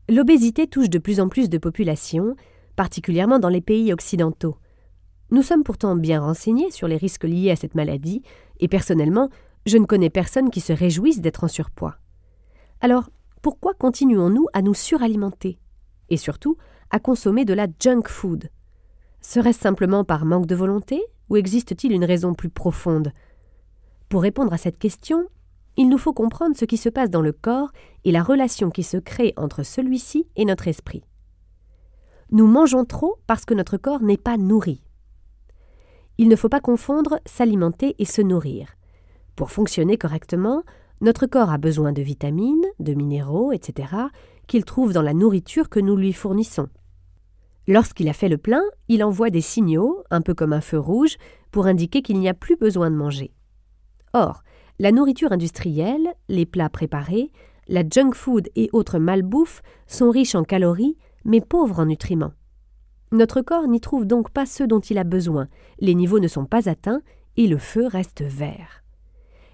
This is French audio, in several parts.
L'obésité touche de plus en plus de populations, particulièrement dans les pays occidentaux. Nous sommes pourtant bien renseignés sur les risques liés à cette maladie, et personnellement, je ne connais personne qui se réjouisse d'être en surpoids. Alors, pourquoi continuons-nous à nous suralimenter? Et surtout, à consommer de la junk food? Serait-ce simplement par manque de volonté, ou existe-t-il une raison plus profonde? Pour répondre à cette question, il nous faut comprendre ce qui se passe dans le corps et la relation qui se crée entre celui-ci et notre esprit. Nous mangeons trop parce que notre corps n'est pas nourri. Il ne faut pas confondre s'alimenter et se nourrir. Pour fonctionner correctement, notre corps a besoin de vitamines, de minéraux, etc., qu'il trouve dans la nourriture que nous lui fournissons. Lorsqu'il a fait le plein, il envoie des signaux, un peu comme un feu rouge, pour indiquer qu'il n'y a plus besoin de manger. Or, la nourriture industrielle, les plats préparés, la junk food et autres malbouffes sont riches en calories, mais pauvres en nutriments. Notre corps n'y trouve donc pas ce dont il a besoin, les niveaux ne sont pas atteints et le feu reste vert.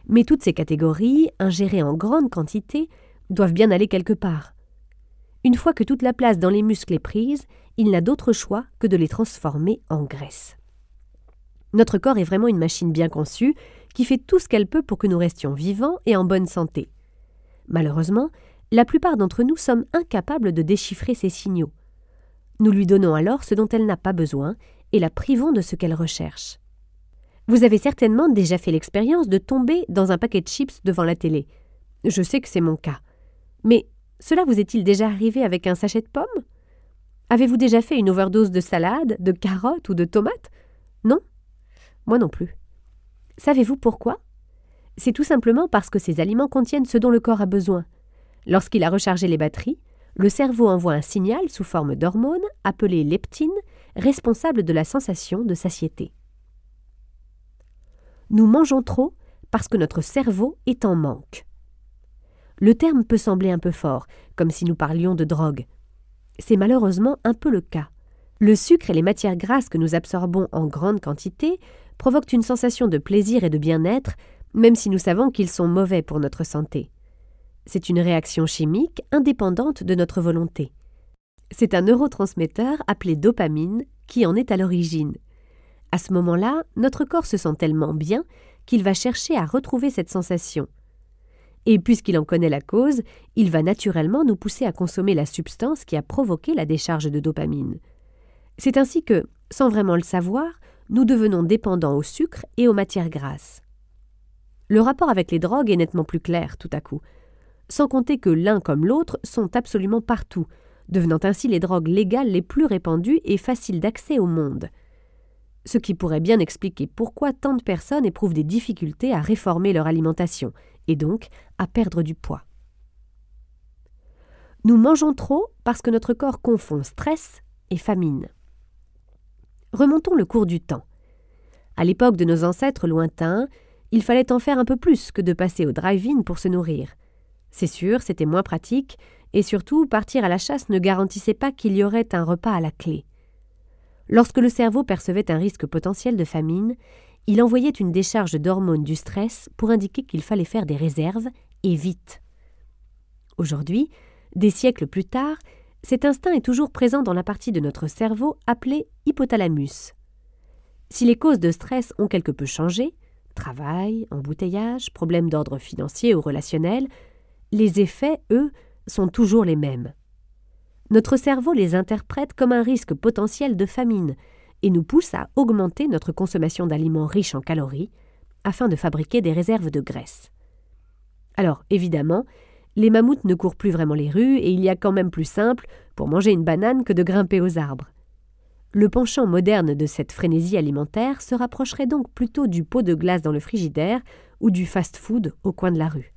Mais toutes ces catégories, ingérées en grande quantité, doivent bien aller quelque part. Une fois que toute la place dans les muscles est prise, il n'a d'autre choix que de les transformer en graisse. Notre corps est vraiment une machine bien conçue qui fait tout ce qu'elle peut pour que nous restions vivants et en bonne santé. Malheureusement, la plupart d'entre nous sommes incapables de déchiffrer ces signaux. Nous lui donnons alors ce dont elle n'a pas besoin et la privons de ce qu'elle recherche. Vous avez certainement déjà fait l'expérience de tomber dans un paquet de chips devant la télé. Je sais que c'est mon cas. Mais cela vous est-il déjà arrivé avec un sachet de pommes? Avez-vous déjà fait une overdose de salade, de carottes ou de tomates? Non? Moi non plus. Savez-vous pourquoi? C'est tout simplement parce que ces aliments contiennent ce dont le corps a besoin. Lorsqu'il a rechargé les batteries, le cerveau envoie un signal sous forme d'hormone appelé leptine, responsable de la sensation de satiété. Nous mangeons trop parce que notre cerveau est en manque. Le terme peut sembler un peu fort, comme si nous parlions de drogue. C'est malheureusement un peu le cas. Le sucre et les matières grasses que nous absorbons en grande quantité provoquent une sensation de plaisir et de bien-être, même si nous savons qu'ils sont mauvais pour notre santé. C'est une réaction chimique indépendante de notre volonté. C'est un neurotransmetteur appelé dopamine qui en est à l'origine. À ce moment-là, notre corps se sent tellement bien qu'il va chercher à retrouver cette sensation. Et puisqu'il en connaît la cause, il va naturellement nous pousser à consommer la substance qui a provoqué la décharge de dopamine. C'est ainsi que, sans vraiment le savoir, nous devenons dépendants au sucre et aux matières grasses. Le rapport avec les drogues est nettement plus clair tout à coup, sans compter que l'un comme l'autre sont absolument partout, devenant ainsi les drogues légales les plus répandues et faciles d'accès au monde. Ce qui pourrait bien expliquer pourquoi tant de personnes éprouvent des difficultés à réformer leur alimentation, et donc à perdre du poids. Nous mangeons trop parce que notre corps confond stress et famine. Remontons le cours du temps. À l'époque de nos ancêtres lointains, il fallait en faire un peu plus que de passer au drive-in pour se nourrir. C'est sûr, c'était moins pratique, et surtout, partir à la chasse ne garantissait pas qu'il y aurait un repas à la clé. Lorsque le cerveau percevait un risque potentiel de famine, il envoyait une décharge d'hormones du stress pour indiquer qu'il fallait faire des réserves, et vite. Aujourd'hui, des siècles plus tard, cet instinct est toujours présent dans la partie de notre cerveau appelée hypothalamus. Si les causes de stress ont quelque peu changé, travail, embouteillage, problèmes d'ordre financier ou relationnel, les effets, eux, sont toujours les mêmes. Notre cerveau les interprète comme un risque potentiel de famine et nous pousse à augmenter notre consommation d'aliments riches en calories afin de fabriquer des réserves de graisse. Alors, évidemment, les mammouths ne courent plus vraiment les rues et il y a quand même plus simple pour manger une banane que de grimper aux arbres. Le penchant moderne de cette frénésie alimentaire se rapprocherait donc plutôt du pot de glace dans le frigidaire ou du fast-food au coin de la rue.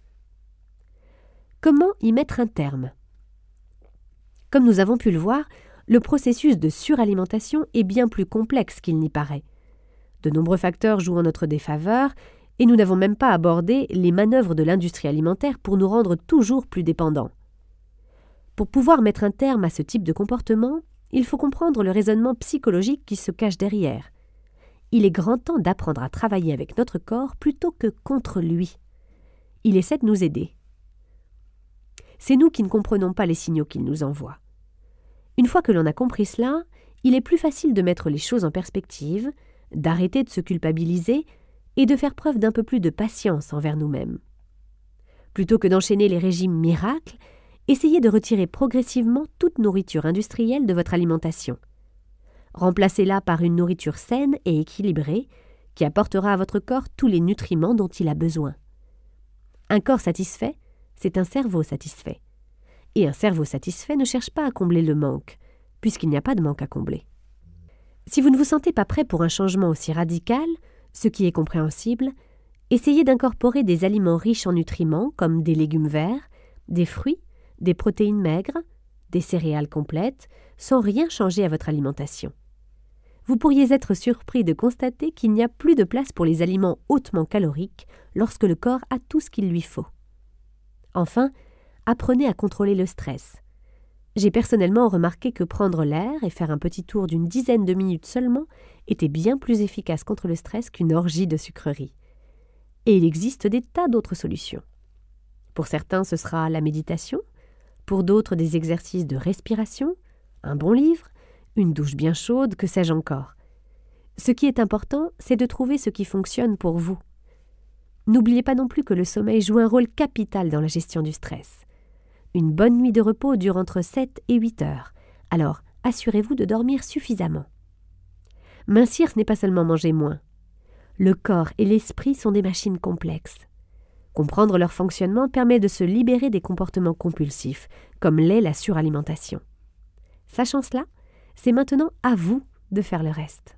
Comment y mettre un terme? Comme nous avons pu le voir, le processus de suralimentation est bien plus complexe qu'il n'y paraît. De nombreux facteurs jouent en notre défaveur et nous n'avons même pas abordé les manœuvres de l'industrie alimentaire pour nous rendre toujours plus dépendants. Pour pouvoir mettre un terme à ce type de comportement, il faut comprendre le raisonnement psychologique qui se cache derrière. Il est grand temps d'apprendre à travailler avec notre corps plutôt que contre lui. Il essaie de nous aider. c'est nous qui ne comprenons pas les signaux qu'il nous envoie. Une fois que l'on a compris cela, il est plus facile de mettre les choses en perspective, d'arrêter de se culpabiliser et de faire preuve d'un peu plus de patience envers nous-mêmes. Plutôt que d'enchaîner les régimes miracles, essayez de retirer progressivement toute nourriture industrielle de votre alimentation. Remplacez-la par une nourriture saine et équilibrée qui apportera à votre corps tous les nutriments dont il a besoin. Un corps satisfait, c'est un cerveau satisfait. Et un cerveau satisfait ne cherche pas à combler le manque, puisqu'il n'y a pas de manque à combler. Si vous ne vous sentez pas prêt pour un changement aussi radical, ce qui est compréhensible, essayez d'incorporer des aliments riches en nutriments comme des légumes verts, des fruits, des protéines maigres, des céréales complètes, sans rien changer à votre alimentation. Vous pourriez être surpris de constater qu'il n'y a plus de place pour les aliments hautement caloriques lorsque le corps a tout ce qu'il lui faut. Enfin, apprenez à contrôler le stress. J'ai personnellement remarqué que prendre l'air et faire un petit tour d'une dizaine de minutes seulement était bien plus efficace contre le stress qu'une orgie de sucreries. Et il existe des tas d'autres solutions. Pour certains, ce sera la méditation, pour d'autres des exercices de respiration, un bon livre, une douche bien chaude, que sais-je encore. Ce qui est important, c'est de trouver ce qui fonctionne pour vous. N'oubliez pas non plus que le sommeil joue un rôle capital dans la gestion du stress. Une bonne nuit de repos dure entre 7 et 8 heures, alors assurez-vous de dormir suffisamment. Mincir, ce n'est pas seulement manger moins. Le corps et l'esprit sont des machines complexes. Comprendre leur fonctionnement permet de se libérer des comportements compulsifs, comme l'est la suralimentation. Sachant cela, c'est maintenant à vous de faire le reste.